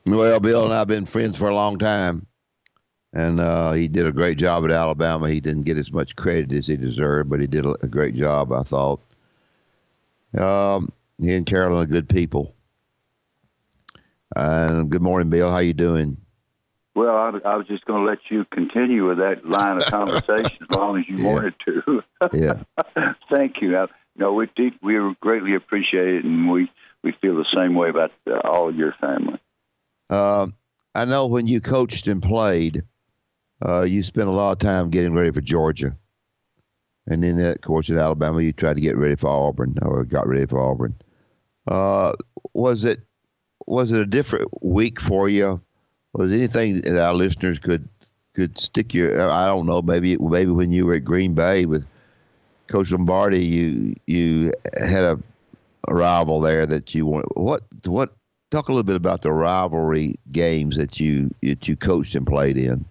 Well, Bill and I have been friends for a long time, and he did a great job at Alabama. He didn't get as much credit as he deserved, but he did a great job, I thought. He and Carolyn are good people. And good morning, Bill. How you doing? Well, I was just going to let you continue with that line of conversation as long as you wanted to. Yeah. Thank you. We greatly appreciate it, and we feel the same way about all of your family. I know when you coached and played, you spent a lot of time getting ready for Georgia. And then, of course, at Alabama, you tried to get ready for Auburn, or got ready for Auburn. Was it a different week for you? Was there anything that our listeners could stick I don't know, maybe when you were at Green Bay with Coach Lombardi, you had a rival there that you want. What talk a little bit about the rivalry games that you coached and played in.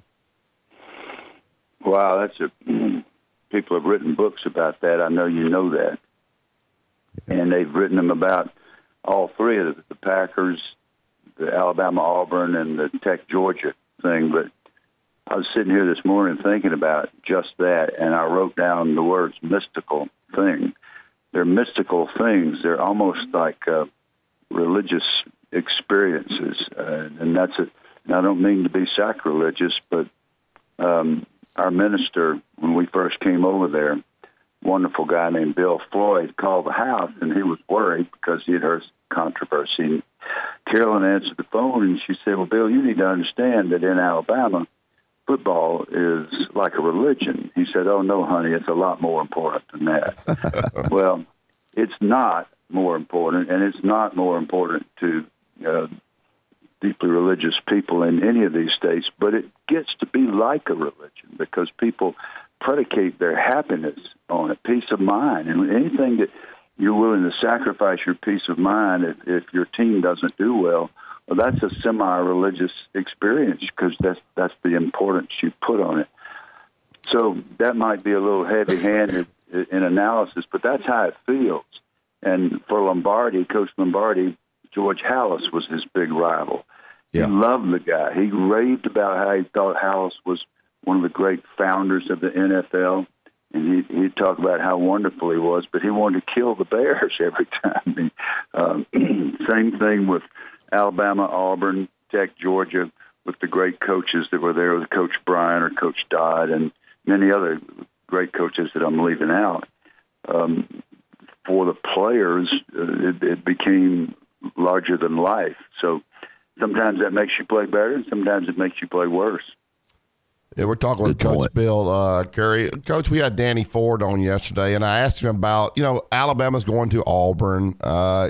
Wow, people have written books about that. I know you know that. And they've written them about all three of the Packers, the Alabama-Auburn, and the Tech-Georgia thing. But I was sitting here this morning thinking about just that, and I wrote down the words mystical thing. They're mystical things. They're almost like religious experiences. And that's it. And I don't mean to be sacrilegious, but our minister, when we first came over there, wonderful guy named Bill Floyd, called the house, and he was worried because he had heard controversy. And Carolyn answered the phone, and she said, well, Bill, you need to understand that in Alabama, football is like a religion. He said, oh, no, honey, it's a lot more important than that. Well, it's not more important, and it's not more important to deeply religious people in any of these states, but it gets to be like a religion because people predicate their happiness on it, peace of mind. And anything that you're willing to sacrifice your peace of mind if your team doesn't do well, that's a semi-religious experience because that's the importance you put on it. So that might be a little heavy-handed in analysis, but that's how it feels. And for Lombardi, Coach Lombardi, George Halas was his big rival. Yeah. He loved the guy. He raved about how he thought Halas was one of the great founders of the NFL. And he'd talk about how wonderful he was, but he wanted to kill the Bears every time. Same thing with Alabama, Auburn, Tech, Georgia, with the great coaches that were there, with Coach Bryant or Coach Dodd and many other great coaches that I'm leaving out. For the players, it became larger than life. So sometimes that makes you play better, and sometimes it makes you play worse. Yeah, we're talking with Coach Bill Curry. Coach, we had Danny Ford on yesterday, and I asked him about, Alabama's going to Auburn.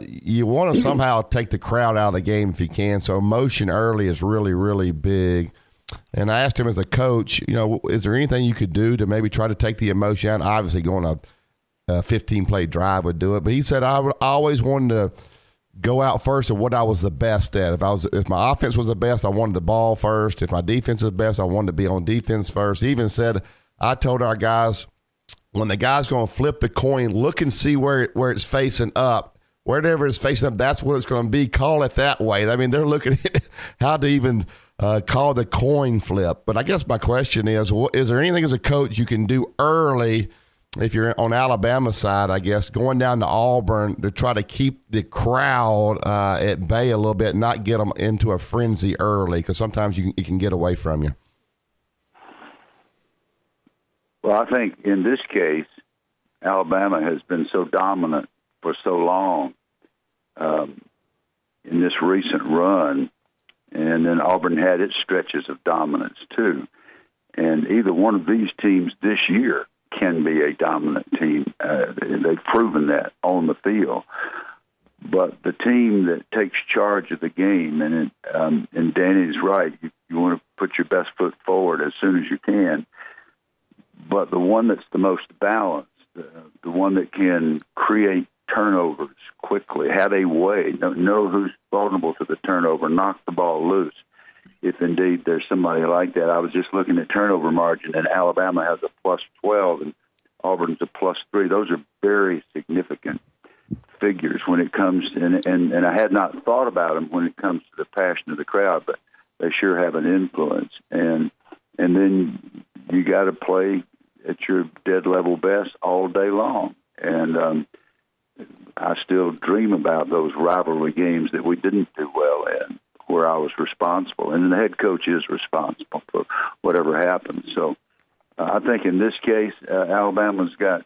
You want to somehow take the crowd out of the game if you can, so emotion early is really, really big. And I asked him as a coach, is there anything you could do to maybe try to take the emotion out? Obviously, going a 15-play drive would do it, but he said I always wanted to go out first at what I was the best at. If my offense was the best, I wanted the ball first. If my defense was the best, I wanted to be on defense first. He even said, I told our guys, when the guy's going to flip the coin, look and see where it's facing up. Wherever it's facing up, that's what it's going to be. Call it that way. I mean, they're looking at how to even call the coin flip. But I guess my question is there anything as a coach you can do early if you're on Alabama's side, I guess, going down to Auburn to try to keep the crowd at bay a little bit, not get them into a frenzy early, because sometimes it can get away from you? Well, I think in this case, Alabama has been so dominant for so long in this recent run, and then Auburn had its stretches of dominance too. And either one of these teams this year can be a dominant team. They've proven that on the field. But the team that takes charge of the game, and Danny's right, you want to put your best foot forward as soon as you can. But the one that's the most balanced, the one that can create turnovers quickly, have a way, know who's vulnerable to the turnover, knock the ball loose. If indeed there's somebody like that. I was just looking at turnover margin, and Alabama has a +12, and Auburn's a +3. Those are very significant figures when it comes to, and I had not thought about them when it comes to the passion of the crowd, but they sure have an influence. And then you got to play at your dead level best all day long. And I still dream about those rivalry games that we didn't do well in, where I was responsible. And the head coach is responsible for whatever happens. So I think in this case, Alabama's got,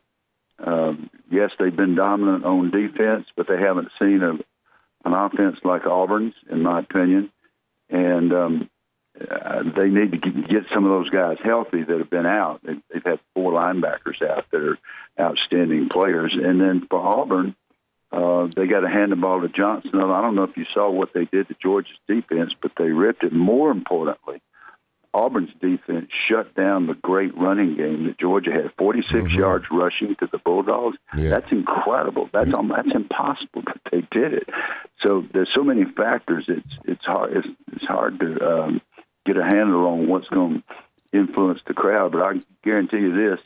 yes, they've been dominant on defense, but they haven't seen an offense like Auburn's, in my opinion. And they need to get some of those guys healthy that have been out. They've had 4 linebackers out that are outstanding players. And then for Auburn, they got to hand the ball to Johnson. I don't know if you saw what they did to Georgia's defense, but they ripped it. More importantly, Auburn's defense shut down the great running game that Georgia had. 46 yards rushing to the Bulldogs. Yeah. That's incredible. That's impossible, but they did it. So there's so many factors. It's hard to get a handle on what's going to influence the crowd. But I guarantee you this: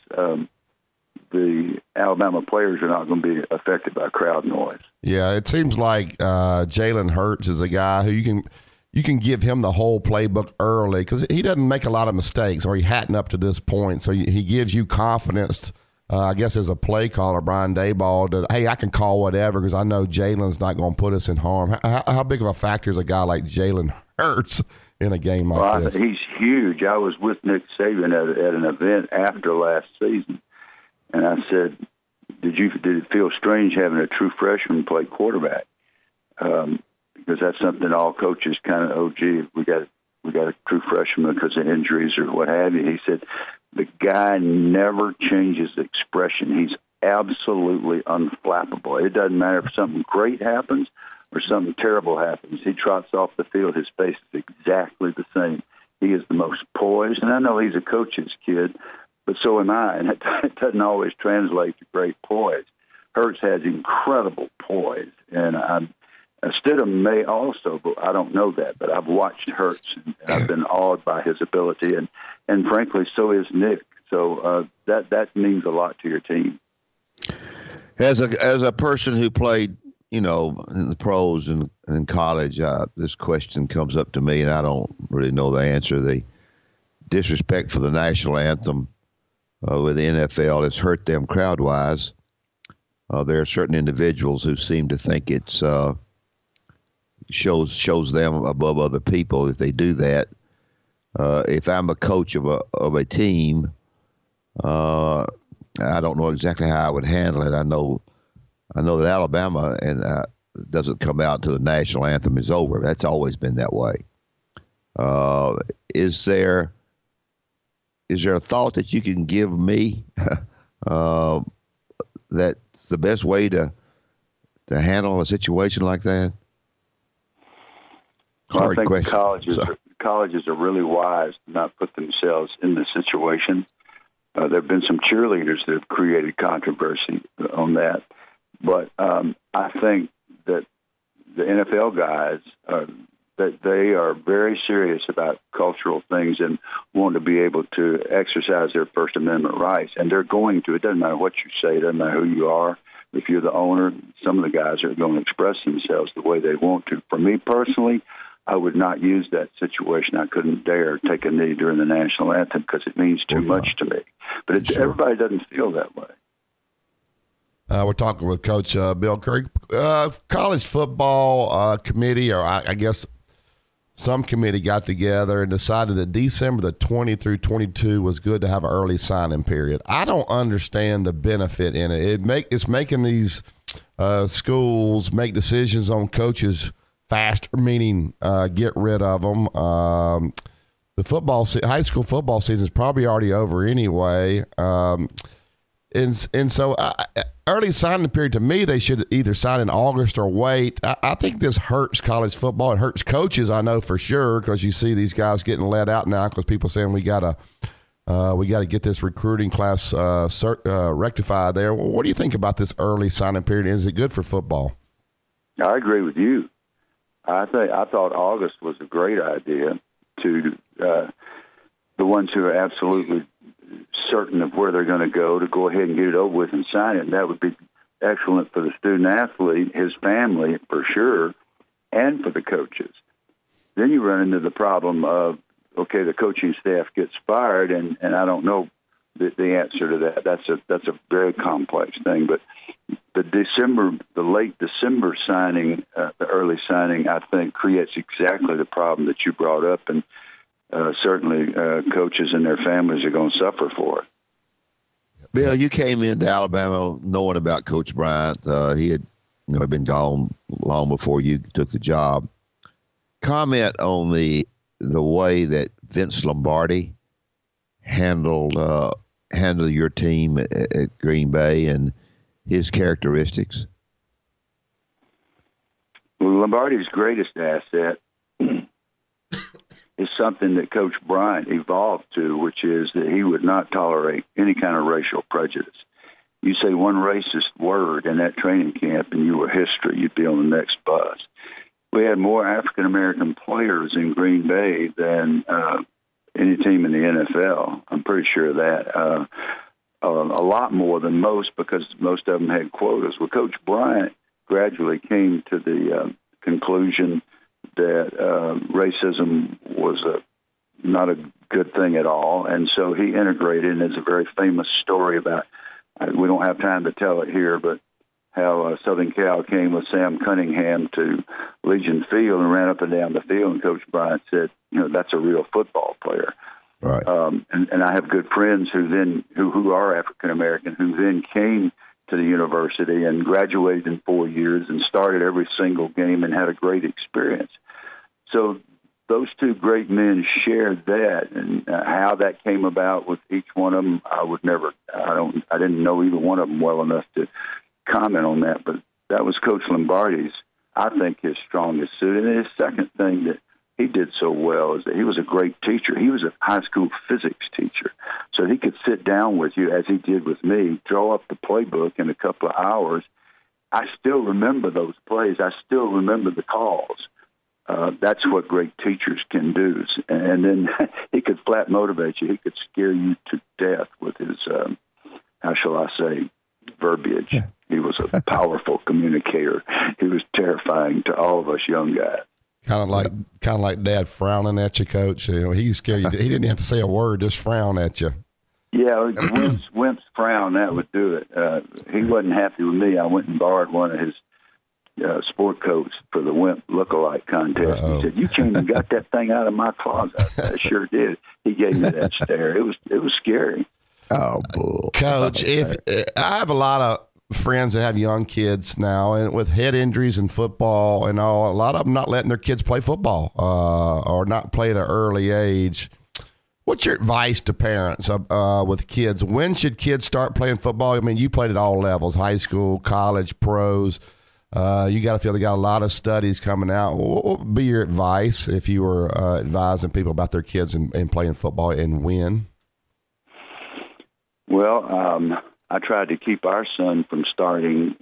the Alabama players are not going to be affected by crowd noise. Yeah, it seems like Jalen Hurts is a guy who you can give him the whole playbook early because he doesn't make a lot of mistakes, or he hadn't up to this point. So he gives you confidence, I guess, as a play caller, Brian Daboll, that, hey, I can call whatever because I know Jalen's not going to put us in harm. How big of a factor is a guy like Jalen Hurts in a game like this? He's huge. I was with Nick Saban at an event after last season, and I said, did it feel strange having a true freshman play quarterback? Because that's something all coaches kind of, we got a true freshman because of injuries or what have you. He said, the guy never changes expression. He's absolutely unflappable. It doesn't matter if something great happens or something terrible happens. He trots off the field. His face is exactly the same. He is the most poised. And I know he's a coach's kid, but so am I. And it doesn't always translate to great poise. Hurts has incredible poise. And Stidham may also, but I don't know that. But I've watched Hurts, and I've been awed by his ability. And frankly, so is Nick. So that means a lot to your team. As a person who played, in the pros and in college, this question comes up to me, and I don't really know the answer. The disrespect for the national anthem with the NFL has hurt them crowd-wise. There are certain individuals who seem to think it's shows them above other people if they do that. If I'm a coach of a team, I don't know exactly how I would handle it. I know that Alabama doesn't come out until the national anthem is over. That's always been that way. Is there a thought that you can give me that's the best way to handle a situation like that? Well, I think colleges are really wise to not put themselves in this situation. There have been some cheerleaders that have created controversy on that. But I think that the NFL guys, that they are very serious about cultural things and want to be able to exercise their First Amendment rights. And they're going to. It doesn't matter what you say. It doesn't matter who you are. If you're the owner, some of the guys are going to express themselves the way they want to. For me personally, I would not use that situation. I couldn't dare take a knee during the national anthem because it means too much to me. But everybody doesn't feel that way. We're talking with Coach Bill Curry. College football committee, or I guess some committee, got together and decided that December the 20 through 22 was good to have an early signing period. I don't understand the benefit in it. It's making these schools make decisions on coaches faster, meaning get rid of them. The high school football season is probably already over anyway. And so early signing period, to me, they should either sign in August or wait. I think this hurts college football. It hurts coaches, I know for sure, because you see these guys getting let out now because people saying we gotta get this recruiting class rectified there. What do you think about this early signing period? Is it good for football? I agree with you. I thought August was a great idea to the ones who are absolutely certain of where they're going to go ahead and get it over with and sign it. And that would excellent for the student athlete, his family for sure, and for the coaches. Then you run into the problem of, okay, the coaching staff gets fired, and I don't know the answer to that. That's a very complex thing. But the late December signing, the early signing, I think creates exactly the problem that you brought up, and certainly coaches and their families are going to suffer for it. Bill, you came into Alabama knowing about Coach Bryant. He had been gone long before you took the job. Comment on the way that Vince Lombardi handled your team at Green Bay and his characteristics. Well, Lombardi's greatest asset is something that Coach Bryant evolved to, which is that he would not tolerate any kind of racial prejudice. You say one racist word in that training camp and you were history, you'd be on the next bus. We had more African-American players in Green Bay than any team in the NFL. I'm pretty sure of that. A lot more than most, because most of them had quotas. Well, Coach Bryant gradually came to the conclusion that racism was not a good thing at all, and so he integrated, and there's a very famous story about, we don't have time to tell it here, but how Southern Cal came with Sam Cunningham to Legion Field and ran up and down the field, and Coach Bryant said, that's a real football player. Right. And I have good friends who are African American, who then came to the university and graduated in 4 years and started every single game and had a great experience. So those two great men shared that, and how that came about with each one of them, I didn't know either one of them well enough to comment on that, but that was Coach Lombardi's, I think, his strongest suit. And his second thing that he did so well is that he was a great teacher. He was a high school physics teacher. So he could sit down with you, as he did with me, draw up the playbook in a couple of hours. I still remember those plays. I still remember the calls. That's what great teachers can do. And then he could flat motivate you. He could scare you to death with his, how shall I say, verbiage. Yeah. He was a powerful communicator. He was terrifying to all of us young guys. Kind of like Dad frowning at you, Coach. He scared you. He didn't have to say a word, just frown at you. Yeah, Wimp's frown, that would do it. He wasn't happy with me. I went and borrowed one of his sport coats for the Wimp lookalike contest. Uh-oh. He said, "You came and got that thing out of my closet." I sure did. He gave me that stare. It was scary. Oh, bull. Coach, if I have a lot of friends that have young kids now, and with head injuries in football and all, a lot of them not letting their kids play football or not play at an early age. What's your advice to parents with kids? When should kids start playing football? I mean, you played at all levels, high school, college, pros. You got to feel they got a lot of studies coming out. What would be your advice if you were advising people about their kids and playing football, and when? Well, I tried to keep our son from starting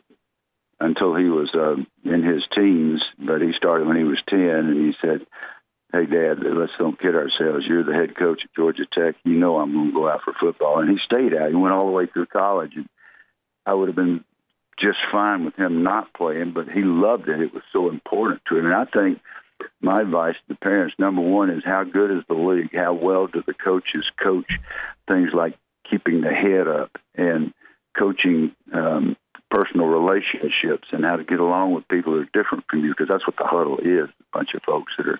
until he was in his teens, but he started when he was 10, and he said, "Hey, Dad, let's don't kid ourselves. You're the head coach at Georgia Tech. You know I'm going to go out for football." And he stayed out. He went all the way through college, and I would have been just fine with him not playing, but he loved it. It was so important to him. And I think my advice to the parents, number one, is how good is the league? How well do the coaches coach things like keeping the head up and coaching personal relationships and how to get along with people that are different from you, because that's what the huddle is, a bunch of folks that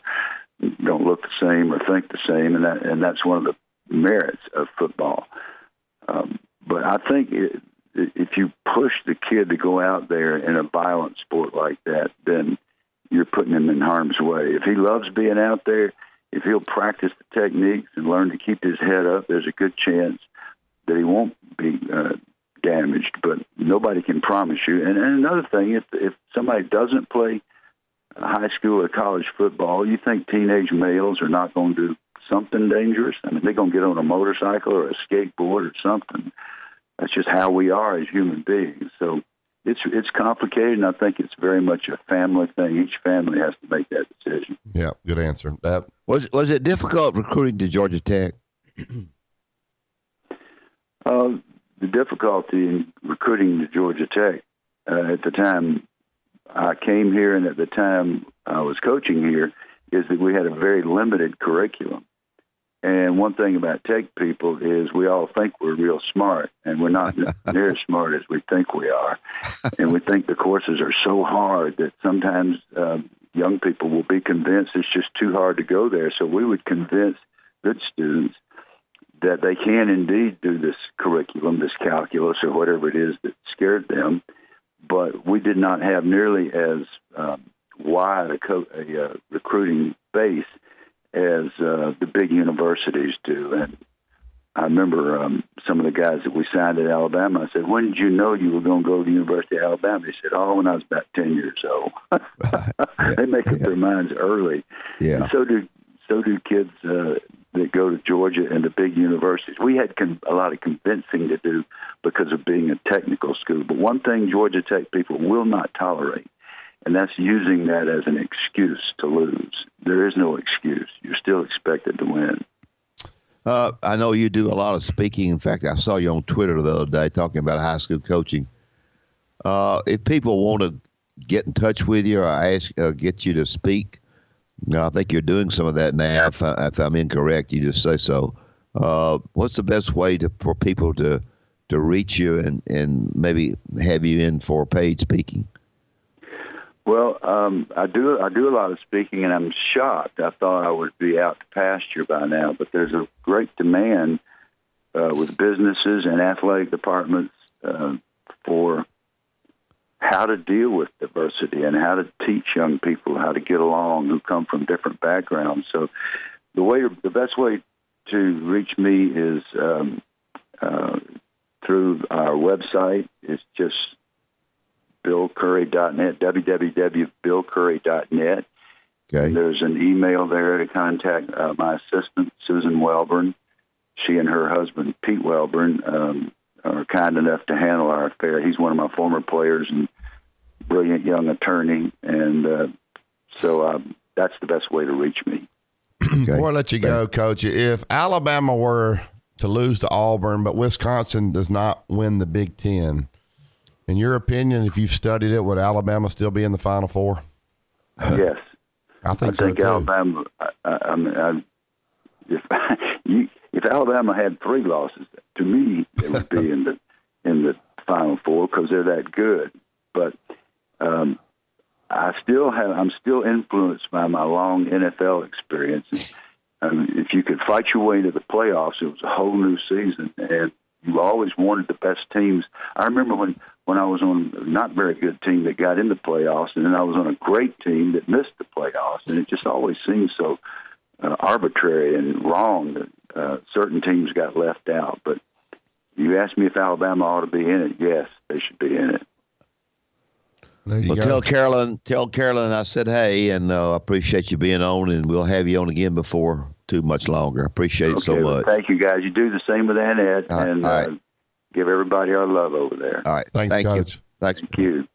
don't look the same or think the same, and that's one of the merits of football. But I think if you push the kid to go out there in a violent sport like that, then you're putting him in harm's way. If he loves being out there, if he'll practice the techniques and learn to keep his head up, there's a good chance that he won't be damaged. But nobody can promise you. And another thing, if somebody doesn't play high school or college football, you think teenage males are not going to do something dangerous? I mean, they're going to get on a motorcycle or a skateboard or something. That's just how we are as human beings. So it's complicated, and I think it's very much a family thing. Each family has to make that decision. Yeah, good answer. Was it difficult recruiting to Georgia Tech? The difficulty in recruiting to Georgia Tech at the time I came here and at the time I was coaching here is that we had a very limited curriculum. And one thing about tech people is we all think we're real smart, and we're not near as smart as we think we are. And we think the courses are so hard that sometimes young people will be convinced it's just too hard to go there. So we would convince good students that they can indeed do this curriculum, this calculus, or whatever it is that scared them. But we did not have nearly as wide a recruiting base as the big universities do. And I remember some of the guys that we signed at Alabama, I said, when did you know you were going to go to the University of Alabama? They said, oh, when I was about 10 years old. They make up their minds early. Yeah. And so do kids that go to Georgia and the big universities. We had a lot of convincing to do because of being a technical school. But one thing Georgia Tech people will not tolerate, and that's using that as an excuse to lose. There is no excuse. You're still expected to win. I know you do a lot of speaking. In fact, I saw you on Twitter the other day talking about high school coaching. If people want to get in touch with you or get you to speak, I think you're doing some of that now. If I'm incorrect, you just say so. What's the best way for people to reach you and maybe have you in for paid speaking? Well, I do a lot of speaking, and I'm shocked. I thought I would be out to pasture by now, but there's a great demand with businesses and athletic departments for how to deal with diversity and how to teach young people how to get along who come from different backgrounds. So the best way to reach me is through our website. It's just BillCurry.net, www.billcurry.net. Okay. There's an email there to contact my assistant, Susan Welburn. She and her husband, Pete Welburn, are kind enough to handle our affair. He's one of my former players and brilliant young attorney. And so that's the best way to reach me. Okay. Before I let you go, Coach, if Alabama were to lose to Auburn, but Wisconsin does not win the Big Ten, in your opinion, if you've studied it, would Alabama still be in the Final Four? Yes. I think so too. Alabama, if Alabama had 3 losses, to me, they would be in the Final Four because they're that good. But I'm still influenced by my long NFL experience. If you could fight your way into the playoffs, it was a whole new season, and you always wanted the best teams. I remember when I was on a not very good team that got in the playoffs, and then I was on a great team that missed the playoffs, and it just always seemed so arbitrary and wrong that certain teams got left out. But you asked me if Alabama ought to be in it. Yes, they should be in it. Well, tell Carolyn I said hey, and I appreciate you being on, and we'll have you on again before too much longer. I appreciate it so much. Well, thank you, guys. You do the same with Annette, and give everybody our love over there. All right. Thanks, Coach. Thanks. Thank you.